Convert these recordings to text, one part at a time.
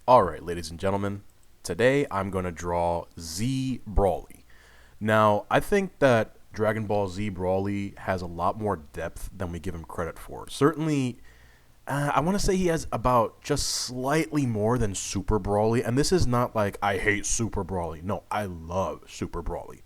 Alright, ladies and gentlemen, today I'm going to draw Z Brawly. Now, I think that Dragon Ball Z Brawly has a lot more depth than we give him credit for. Certainly, I want to say he has about just slightly more than Super Brawly, and this is not like I hate Super Brawly. No, I love Super Brawly.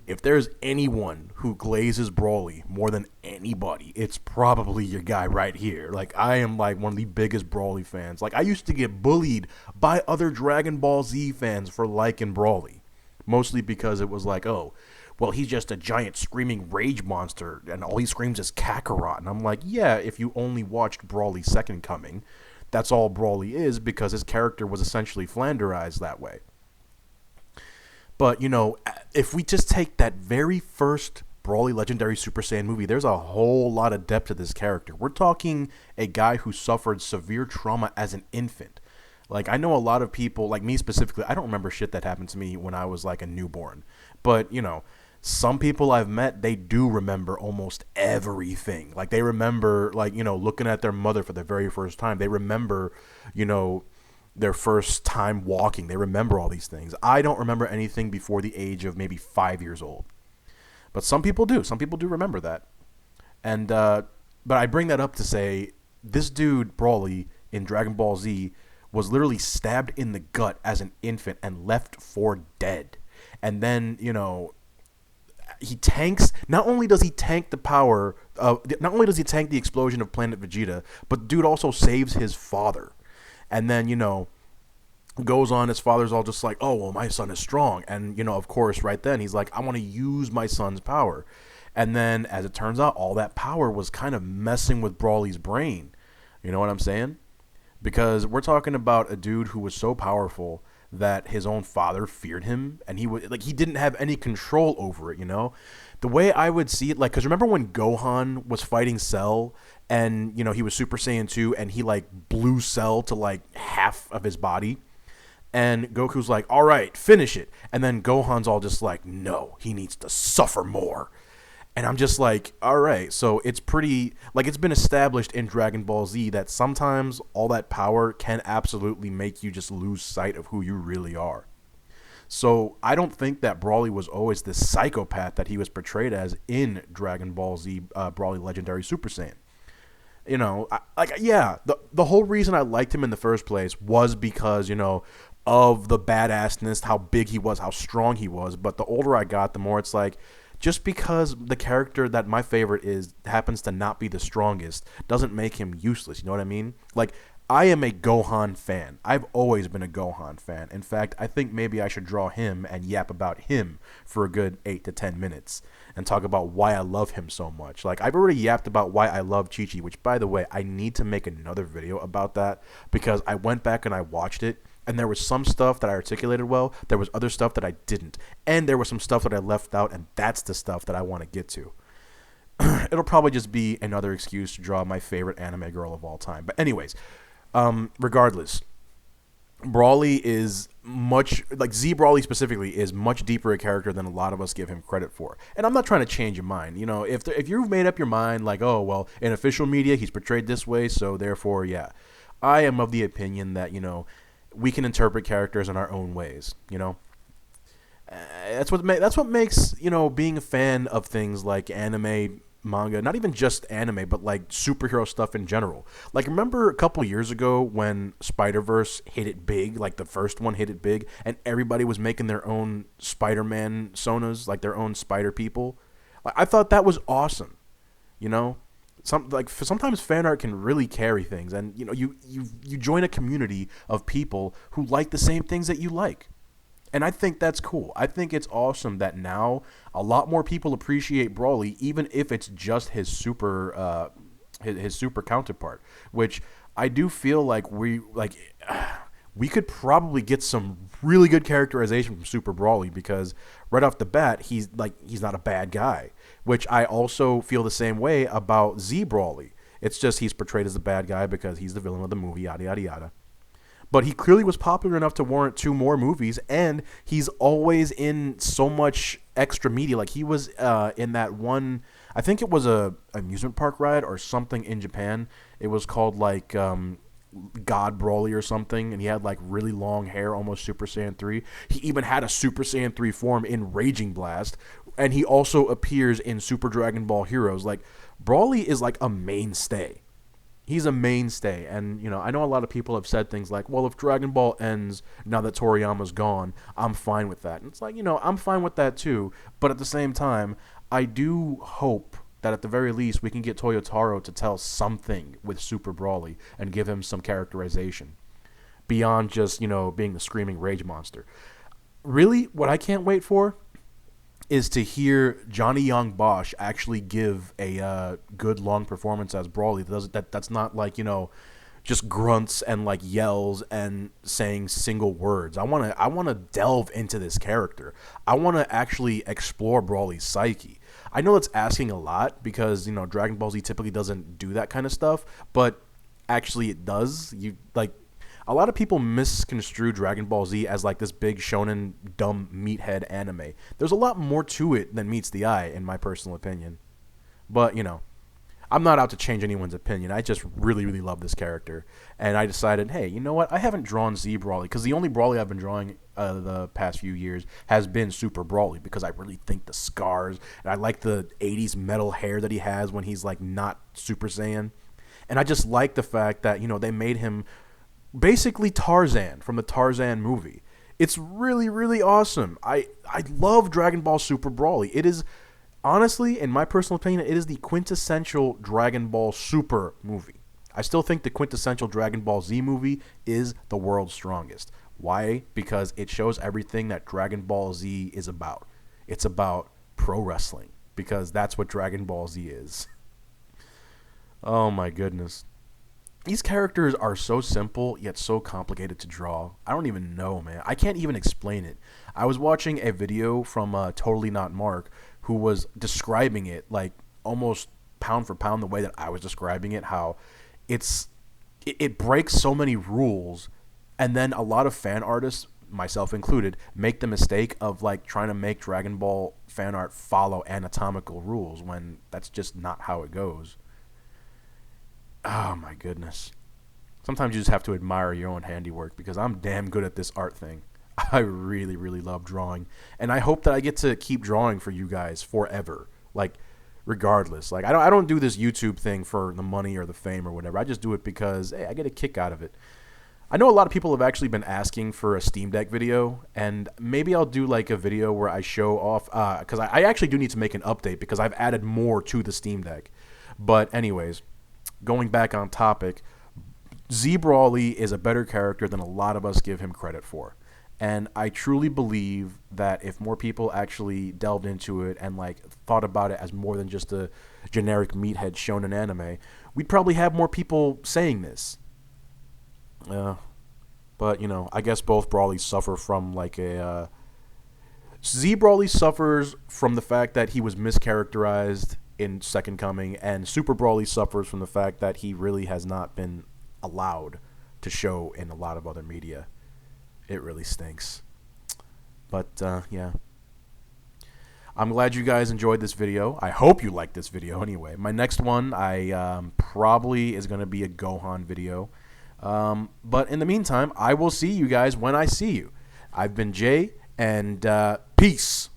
If there's anyone who glazes Brawly more than anybody, it's probably your guy right here. Like, I am like one of the biggest Brawly fans. Like, I used to get bullied by other Dragon Ball Z fans for liking Brawly. Mostly because it was like, oh, well, he's just a giant screaming rage monster, and all he screams is Kakarot. And I'm like, yeah, if you only watched Brawly's Second Coming, that's all Brawly is because his character was essentially flanderized that way. But, if we just take that very first Brawly Legendary Super Saiyan movie, there's a whole lot of depth to this character. We're talking a guy who suffered severe trauma as an infant. Like, I know a lot of people, like me specifically, I don't remember shit that happened to me when I was like a newborn. But, some people I've met, they do remember almost everything. Like, they remember, like, looking at their mother for the very first time. They remember, you know, their first time walking. They remember all these things. I don't remember anything before the age of maybe 5 years old. But some people do. Some people do remember that. And, but I bring that up to say, this dude, Brawly, in Dragon Ball Z, was literally stabbed in the gut as an infant and left for dead. And then, he tanks. Not only does he tank the power of, not only does he tank the explosion of Planet Vegeta, but dude also saves his father. And then, goes on, his father's all just like, oh, well, my son is strong. And, of course, right then, he's like, I want to use my son's power. And then, as it turns out, all that power was kind of messing with Brawly's brain. You know what I'm saying? Because we're talking about a dude who was so powerful that his own father feared him, and he didn't have any control over it, The way I would see it, like, because remember when Gohan was fighting Cell, and, he was Super Saiyan 2, and he, like, blew Cell to, like, half of his body? And Goku's like, all right, finish it. And then Gohan's all just like, no, he needs to suffer more. And I'm just like, all right. So it's pretty, like, it's been established in Dragon Ball Z that sometimes all that power can absolutely make you just lose sight of who you really are. So I don't think that Brawly was always this psychopath that he was portrayed as in Dragon Ball Z Brawly Legendary Super Saiyan. The whole reason I liked him in the first place was because, of the badassness, how big he was, how strong he was. But the older I got, the more it's like, just because the character that my favorite is happens to not be the strongest doesn't make him useless. You know what I mean? Like, I am a Gohan fan. I've always been a Gohan fan. In fact, I think maybe I should draw him and yap about him for a good 8 to 10 minutes and talk about why I love him so much. Like, I've already yapped about why I love Chi-Chi, which, by the way, I need to make another video about that because I went back and I watched it, and there was some stuff that I articulated well, there was other stuff that I didn't, and there was some stuff that I left out, and that's the stuff that I want to get to. It'll probably just be another excuse to draw my favorite anime girl of all time. But anyways, regardless, Brawly is much, like Z Brawly specifically, is much deeper a character than a lot of us give him credit for. And I'm not trying to change your mind. If you've made up your mind, like, oh, well, in official media, he's portrayed this way, so therefore, yeah. I am of the opinion that, we can interpret characters in our own ways, That's what makes, being a fan of things like anime, manga, not even just anime, but like superhero stuff in general. Like, remember a couple years ago when Spider-Verse hit it big, like the first one hit it big, and everybody was making their own Spider-Man sonas, like their own spider people? Like, I thought that was awesome, sometimes fan art can really carry things, and you join a community of people who like the same things that you like. And I think that's cool. I think it's awesome that now a lot more people appreciate Brawly, even if it's just his super counterpart. Which I do feel like we could probably get some really good characterization from Super Brawly, because right off the bat he's not a bad guy. Which I also feel the same way about Z Brawly. It's just he's portrayed as a bad guy because he's the villain of the movie, yada yada yada. But he clearly was popular enough to warrant 2 more movies, and he's always in so much extra media. Like, he was in that one, I think it was a amusement park ride or something in Japan. It was called, like, God Broly or something, and he had like really long hair, almost Super Saiyan 3. He even had a Super Saiyan 3 form in Raging Blast, and he also appears in Super Dragon Ball Heroes. Like, Broly is like a mainstay. He's a mainstay, and I know a lot of people have said things like, well, if Dragon Ball ends now that Toriyama's gone, I'm fine with that. And it's like, I'm fine with that too, but at the same time, I do hope that at the very least we can get Toyotaro to tell something with Super Broly and give him some characterization beyond just, being the screaming rage monster. Really, what I can't wait for is to hear Johnny Young Bosch actually give a good long performance as Broly. That's not like, just grunts and like yells and saying single words. I want to delve into this character. I want to actually explore Broly's psyche. I know that's asking a lot because, Dragon Ball Z typically doesn't do that kind of stuff, but actually it does. A lot of people misconstrue Dragon Ball Z as like this big shonen dumb meathead anime. There's a lot more to it than meets the eye, in my personal opinion. But, I'm not out to change anyone's opinion. I just really, really love this character. And I decided, hey, you know what? I haven't drawn Z Broly, because the only Broly I've been drawing the past few years has been Super Broly, because I really think the scars, and I like the 80s metal hair that he has when he's like not Super Saiyan. And I just like the fact that, they made him basically Tarzan from the Tarzan movie. It's really, really awesome. I love Dragon Ball Super Broly. It is, honestly, in my personal opinion, it is the quintessential Dragon Ball Super movie. I still think the quintessential Dragon Ball Z movie is the world's strongest. Why? Because it shows everything that Dragon Ball Z is about. It's about pro wrestling, because that's what Dragon Ball Z is. Oh my goodness. These characters are so simple, yet so complicated to draw. I don't even know, man. I can't even explain it. I was watching a video from Totally Not Mark, who was describing it, like, almost pound for pound the way that I was describing it, how it breaks so many rules, and then a lot of fan artists, myself included, make the mistake of, like, trying to make Dragon Ball fan art follow anatomical rules, when that's just not how it goes. Oh my goodness. Sometimes you just have to admire your own handiwork, because I'm damn good at this art thing. I really, really love drawing. And I hope that I get to keep drawing for you guys forever. Like, regardless. Like, I don't do this YouTube thing for the money or the fame or whatever. I just do it because, hey, I get a kick out of it. I know a lot of people have actually been asking for a Steam Deck video, and maybe I'll do like a video where I show off, because I actually do need to make an update, because I've added more to the Steam Deck. But anyways, going back on topic, Z Broly is a better character than a lot of us give him credit for. And I truly believe that if more people actually delved into it and like thought about it as more than just a generic meathead shonen anime, we'd probably have more people saying this. But, I guess both Brawlys suffer from like a... Z Broly suffers from the fact that he was mischaracterized in Second Coming, and Super Broly suffers from the fact that he really has not been allowed to show in a lot of other media. It really stinks. But, yeah. I'm glad you guys enjoyed this video. I hope you liked this video anyway. My next one, I probably is going to be a Gohan video. But in the meantime, I will see you guys when I see you. I've been Jay, and peace.